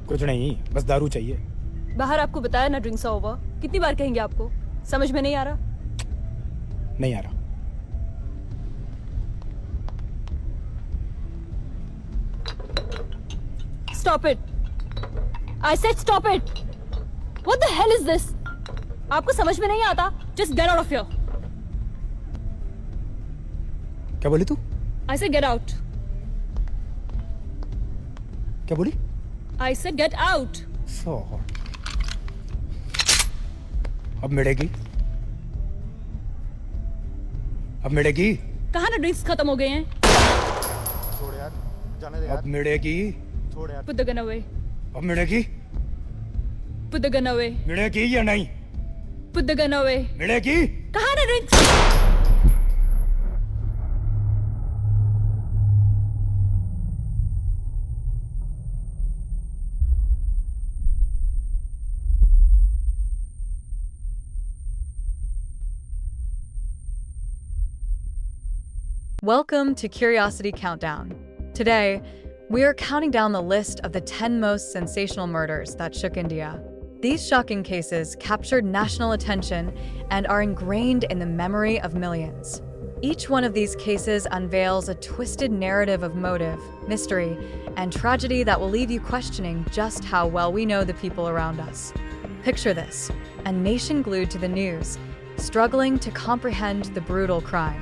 कुछ नहीं, बस दारू चाहिए। बाहर आपको बताया ना ड्रिंक्स ओवर। कितनी बार कहेंगे आपको? समझ में नहीं आ रहा? नहीं आ रहा। Stop it! I said stop it! What the hell is this? आपको समझ में नहीं आता? Just get out of here. क्या बोली तू? I said get out. क्या बोली? I said get out. So hot. अब मिलेगी? अब मिलेगी? कहाँ ना ड्रिंक्स खत्म हो गए हैं? छोड़ यार, जाने दे यार। अब मिलेगी? छोड़ यार। Put the gun away. अब मिलेगी? Put the gun away. मिलेगी या नहीं? Put the gun away. मिलेगी? कहाँ ना drinks? Welcome to Curiosity Countdown. Today, we are counting down the list of the 10 most sensational murders that shook India. These shocking cases captured national attention and are ingrained in the memory of millions. Each one of these cases unveils a twisted narrative of motive, mystery, and tragedy that will leave you questioning just how well we know the people around us. Picture this: a nation glued to the news, struggling to comprehend the brutal crime.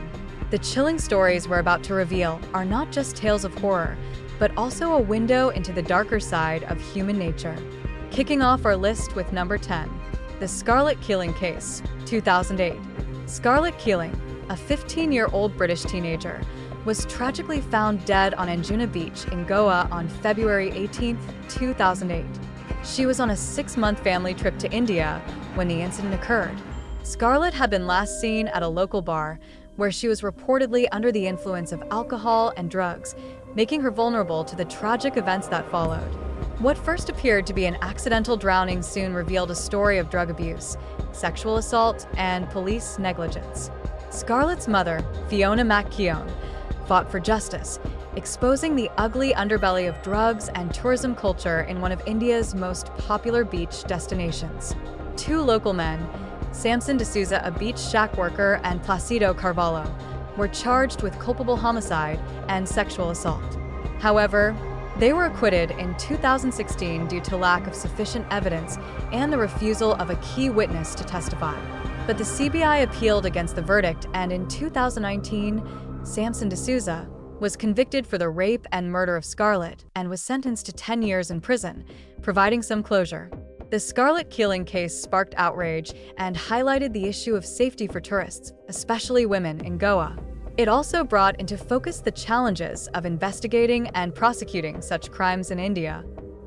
The chilling stories we're about to reveal are not just tales of horror, but also a window into the darker side of human nature. Kicking off our list with number 10, the Scarlet Keeling case, 2008. Scarlett Keeling, a 15-year-old British teenager, was tragically found dead on Anjuna Beach in Goa on February 18, 2008. She was on a 6-month family trip to India when the incident occurred. Scarlett had been last seen at a local bar, where she was reportedly under the influence of alcohol and drugs, making her vulnerable to the tragic events that followed. What first appeared to be an accidental drowning soon revealed a story of drug abuse, sexual assault, and police negligence. Scarlett's mother, Fiona McKeown, fought for justice, exposing the ugly underbelly of drugs and tourism culture in one of India's most popular beach destinations. Two local men, Samson D'Souza, a beach shack worker, and Placido Carvalho, were charged with culpable homicide and sexual assault. However, they were acquitted in 2016 due to lack of sufficient evidence and the refusal of a key witness to testify. But the CBI appealed against the verdict, and in 2019, Samson D'Souza was convicted for the rape and murder of Scarlett and was sentenced to 10 years in prison, providing some closure. The Scarlet Keeling case sparked outrage and highlighted the issue of safety for tourists, especially women, in Goa. It also brought into focus the challenges of investigating and prosecuting such crimes in India.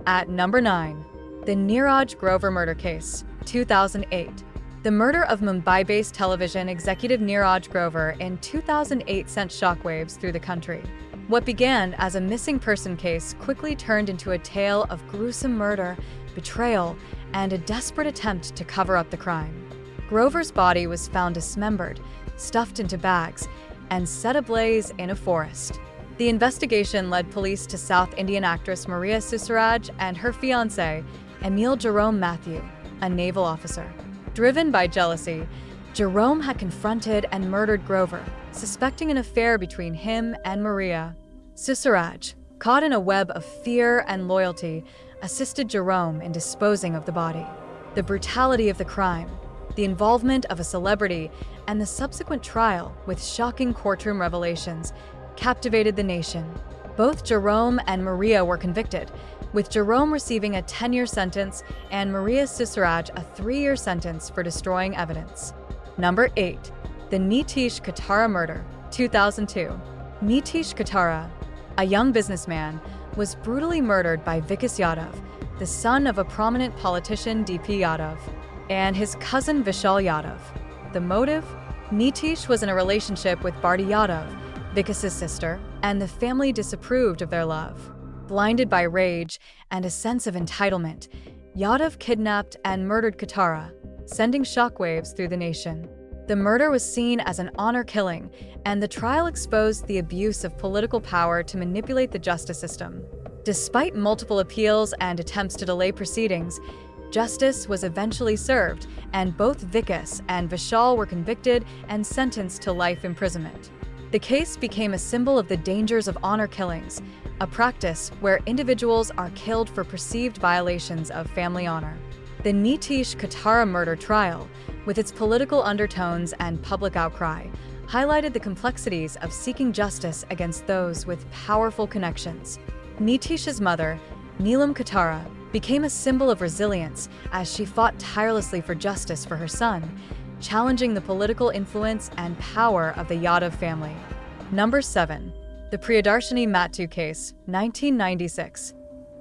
At number 9, the Niraj Grover murder case, 2008. The murder of Mumbai-based television executive Niraj Grover in 2008 sent shockwaves through the country. What began as a missing person case quickly turned into a tale of gruesome murder, betrayal, and a desperate attempt to cover up the crime. Grover's body was found dismembered, stuffed into bags, and set ablaze in a forest. The investigation led police to South Indian actress Maria Susaraj and her fiancé, Emil Jerome Matthew, a naval officer. Driven by jealousy, Jerome had confronted and murdered Grover, suspecting an affair between him and Maria. Susaraj, caught in a web of fear and loyalty, assisted Jerome in disposing of the body. The brutality of the crime, the involvement of a celebrity, and the subsequent trial with shocking courtroom revelations captivated the nation. Both Jerome and Maria were convicted, with Jerome receiving a 10-year sentence and Maria Susaraj a 3-year sentence for destroying evidence. Number 8. The Nitish Katara murder, 2002. Nitish Katara, a young businessman, was brutally murdered by Vikas Yadav, the son of a prominent politician DP Yadav, and his cousin Vishal Yadav. The motive? Nitish was in a relationship with Bharti Yadav, Vikas's sister, and the family disapproved of their love. Blinded by rage and a sense of entitlement, Yadav kidnapped and murdered Katara, sending shockwaves through the nation. The murder was seen as an honor killing, and the trial exposed the abuse of political power to manipulate the justice system. Despite multiple appeals and attempts to delay proceedings, justice was eventually served, and both Vikas and Vishal were convicted and sentenced to life imprisonment. The case became a symbol of the dangers of honor killings, a practice where individuals are killed for perceived violations of family honor. The Nitish Katara murder trial, with its political undertones and public outcry, highlighted the complexities of seeking justice against those with powerful connections. Nitish's mother, Neelam Katara, became a symbol of resilience as she fought tirelessly for justice for her son, challenging the political influence and power of the Yadav family. Number 7. The Priyadarshini Matu case, 1996.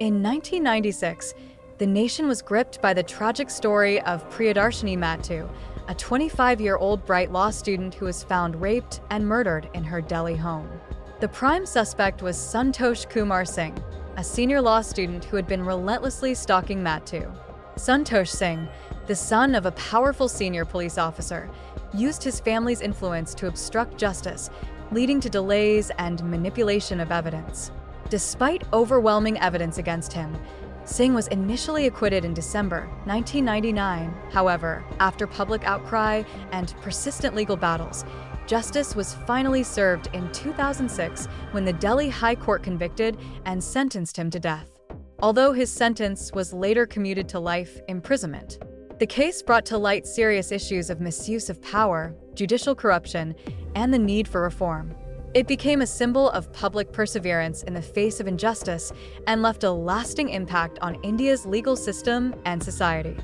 In 1996, the nation was gripped by the tragic story of Priyadarshini Matu, a 25-year-old bright law student who was found raped and murdered in her Delhi home. The prime suspect was Santosh Kumar Singh, a senior law student who had been relentlessly stalking Matu. Santosh Singh, the son of a powerful senior police officer, used his family's influence to obstruct justice, leading to delays and manipulation of evidence. Despite overwhelming evidence against him, Singh was initially acquitted in December 1999. However, after public outcry and persistent legal battles, justice was finally served in 2006 when the Delhi High Court convicted and sentenced him to death. Although his sentence was later commuted to life imprisonment. The case brought to light serious issues of misuse of power, judicial corruption, and the need for reform. It became a symbol of public perseverance in the face of injustice and left a lasting impact on India's legal system and society.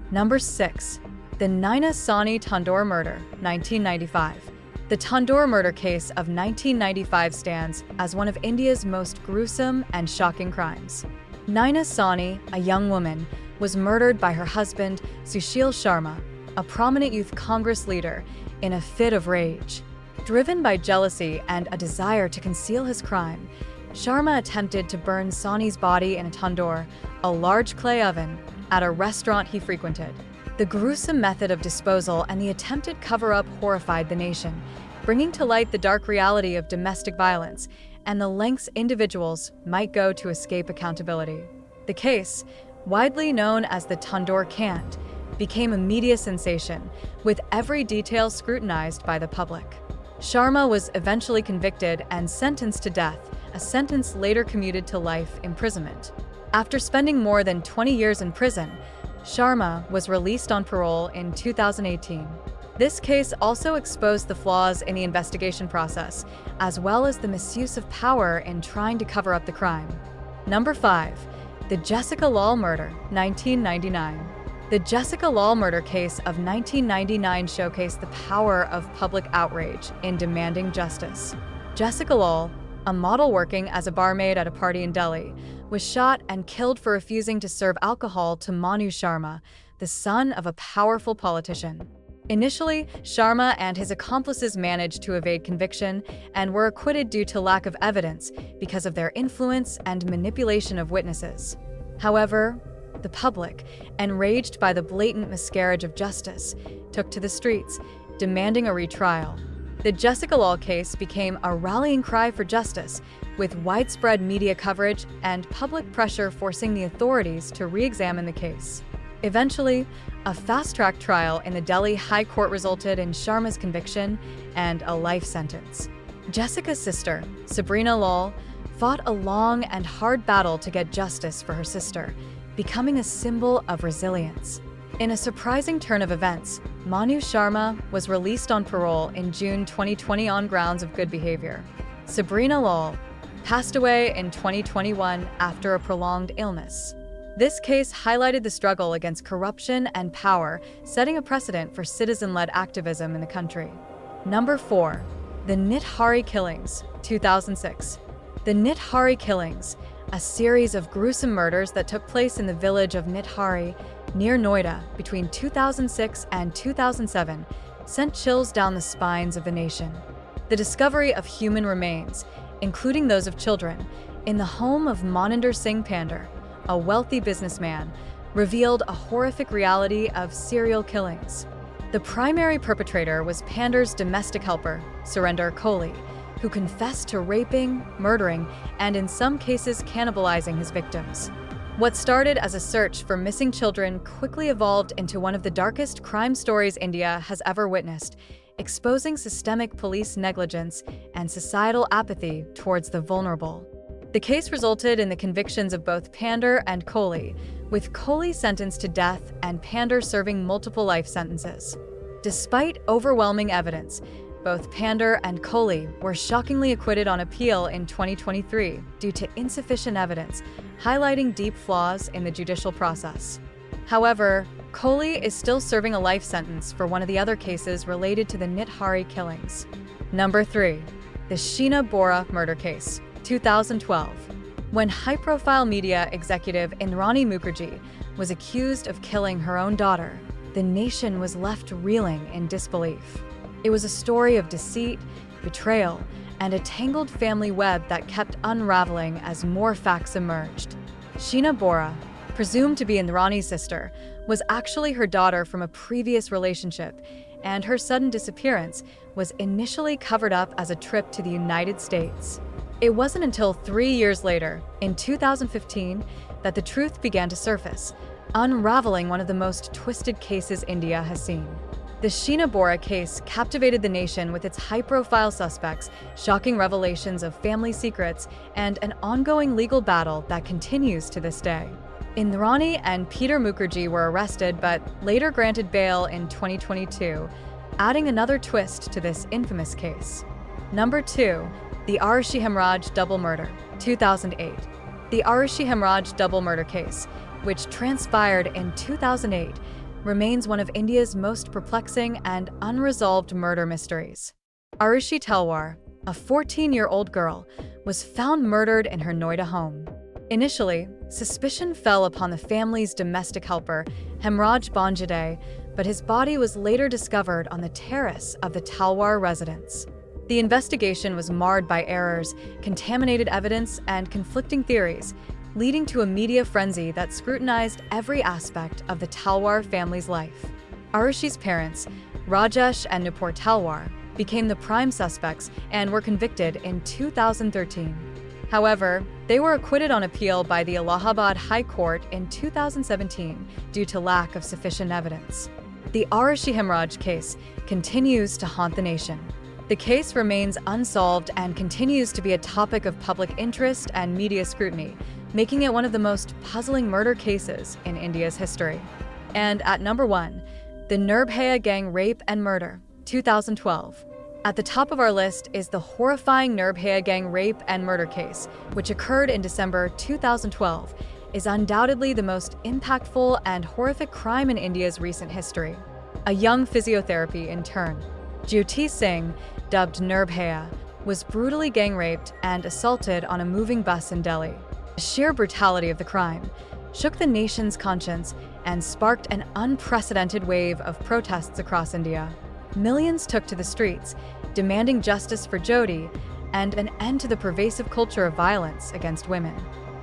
Number 6. The Naina Sawhney Tandoor Murder, 1995. The Tandoor murder case of 1995 stands as one of India's most gruesome and shocking crimes. Naina Sawhney, a young woman, was murdered by her husband, Sushil Sharma, a prominent youth Congress leader, in a fit of rage. Driven by jealousy and a desire to conceal his crime, Sharma attempted to burn Sawhney's body in a tandoor, a large clay oven, at a restaurant he frequented. The gruesome method of disposal and the attempted cover-up horrified the nation, bringing to light the dark reality of domestic violence and the lengths individuals might go to escape accountability. The case, widely known as the Tandoor Cant, became a media sensation, with every detail scrutinized by the public. Sharma was eventually convicted and sentenced to death, a sentence later commuted to life imprisonment. After spending more than 20 years in prison, Sharma was released on parole in 2018. This case also exposed the flaws in the investigation process, as well as the misuse of power in trying to cover up the crime. Number 5. The Jessica Lal Murder, 1999. The Jessica Lal murder case of 1999 showcased the power of public outrage in demanding justice. Jessica Lal, a model working as a barmaid at a party in Delhi, was shot and killed for refusing to serve alcohol to Manu Sharma, the son of a powerful politician. Initially, Sharma and his accomplices managed to evade conviction and were acquitted due to lack of evidence because of their influence and manipulation of witnesses. However, the public, enraged by the blatant miscarriage of justice, took to the streets, demanding a retrial. The Jessica Lal case became a rallying cry for justice, with widespread media coverage and public pressure forcing the authorities to re-examine the case. Eventually, a fast-track trial in the Delhi High Court resulted in Sharma's conviction and a life sentence. Jessica's sister, Sabrina Lal, fought a long and hard battle to get justice for her sister, becoming a symbol of resilience. In a surprising turn of events, Manu Sharma was released on parole in June 2020 on grounds of good behavior. Sabrina Lal passed away in 2021 after a prolonged illness. This case highlighted the struggle against corruption and power, setting a precedent for citizen-led activism in the country. Number 4. The Nithari Killings, 2006. The Nithari Killings, a series of gruesome murders that took place in the village of Nithari, near Noida, between 2006 and 2007, sent chills down the spines of the nation. The discovery of human remains, including those of children, in the home of Maninder Singh Pandor, a wealthy businessman, revealed a horrific reality of serial killings. The primary perpetrator was Pandor's domestic helper, Surinder Kohli, who confessed to raping, murdering, and in some cases cannibalizing his victims. What started as a search for missing children quickly evolved into one of the darkest crime stories India has ever witnessed, exposing systemic police negligence and societal apathy towards the vulnerable. The case resulted in the convictions of both Tandor and Kohli, with Kohli sentenced to death and Tandor serving multiple life sentences. Despite overwhelming evidence, both Tandor and Kohli were shockingly acquitted on appeal in 2023 due to insufficient evidence, highlighting deep flaws in the judicial process. However, Kohli is still serving a life sentence for one of the other cases related to the Nithari Killings. Number 3. The Sheena Bora Murder Case, 2012. When high-profile media executive Nithari Mukerji was accused of killing her own daughter, the nation was left reeling in disbelief. It was a story of deceit, betrayal, and a tangled family web that kept unraveling as more facts emerged. Sheena Bora, presumed to be Nithari's sister, was actually her daughter from a previous relationship, and her sudden disappearance was initially covered up as a trip to the United States. It wasn't until 3 years later, in 2015, that the truth began to surface, unraveling one of the most twisted cases India has seen. The Sheena Bora case captivated the nation with its high-profile suspects, shocking revelations of family secrets, and an ongoing legal battle that continues to this day. Nithari and Peter Mukerji were arrested but later granted bail in 2022, adding another twist to this infamous case. Number 2. The Arishi HRJ double murder, 2008. The Arishi HRJ double murder case, which transpired in 2008, remains one of India's most perplexing and unresolved murder mysteries. Arishi Talwar, a 14-year-old girl, was found murdered in her Noida home. Initially, suspicion fell upon the family's domestic helper, Hemraj Banjade, but his body was later discovered on the terrace of the Talwar residence. The investigation was marred by errors, contaminated evidence, and conflicting theories, leading to a media frenzy that scrutinized every aspect of the Talwar family's life. Arushi's parents, Rajesh and Nupur Talwar, became the prime suspects and were convicted in 2013. However, they were acquitted on appeal by the Allahabad High Court in 2017 due to lack of sufficient evidence. The Arishi HRJ case continues to haunt the nation. The case remains unsolved and continues to be a topic of public interest and media scrutiny, making it one of the most puzzling murder cases in India's history. And at number 1, the Nirbhaya gang rape and murder, 2012. At the top of our list is the horrifying Nirbhaya gang rape and murder case, which occurred in December 2012, is undoubtedly the most impactful and horrific crime in India's recent history. A young physiotherapy intern, Jyoti Singh, dubbed Nirbhaya, was brutally gang raped and assaulted on a moving bus in Delhi. The sheer brutality of the crime shook the nation's conscience and sparked an unprecedented wave of protests across India. Millions took to the streets, demanding justice for Jyoti and an end to the pervasive culture of violence against women.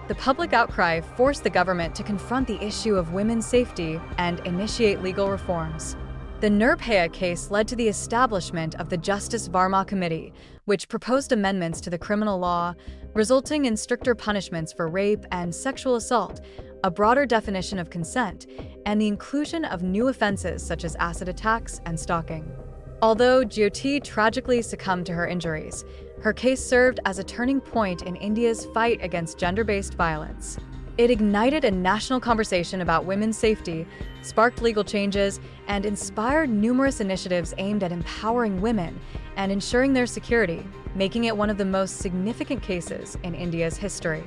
The public outcry forced the government to confront the issue of women's safety and initiate legal reforms. The Nirbhaya case led to the establishment of the Justice Varma Committee, which proposed amendments to the criminal law, resulting in stricter punishments for rape and sexual assault, a broader definition of consent, and the inclusion of new offenses such as acid attacks and stalking. Although Jyoti tragically succumbed to her injuries, her case served as a turning point in India's fight against gender-based violence. It ignited a national conversation about women's safety, sparked legal changes, and inspired numerous initiatives aimed at empowering women and ensuring their security, making it one of the most significant cases in India's history.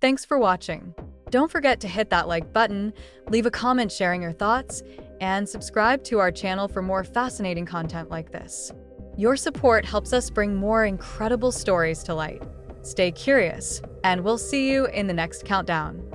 Thanks for watching. Don't forget to hit that like button, leave a comment sharing your thoughts, and subscribe to our channel for more fascinating content like this. Your support helps us bring more incredible stories to light. Stay curious, and we'll see you in the next countdown.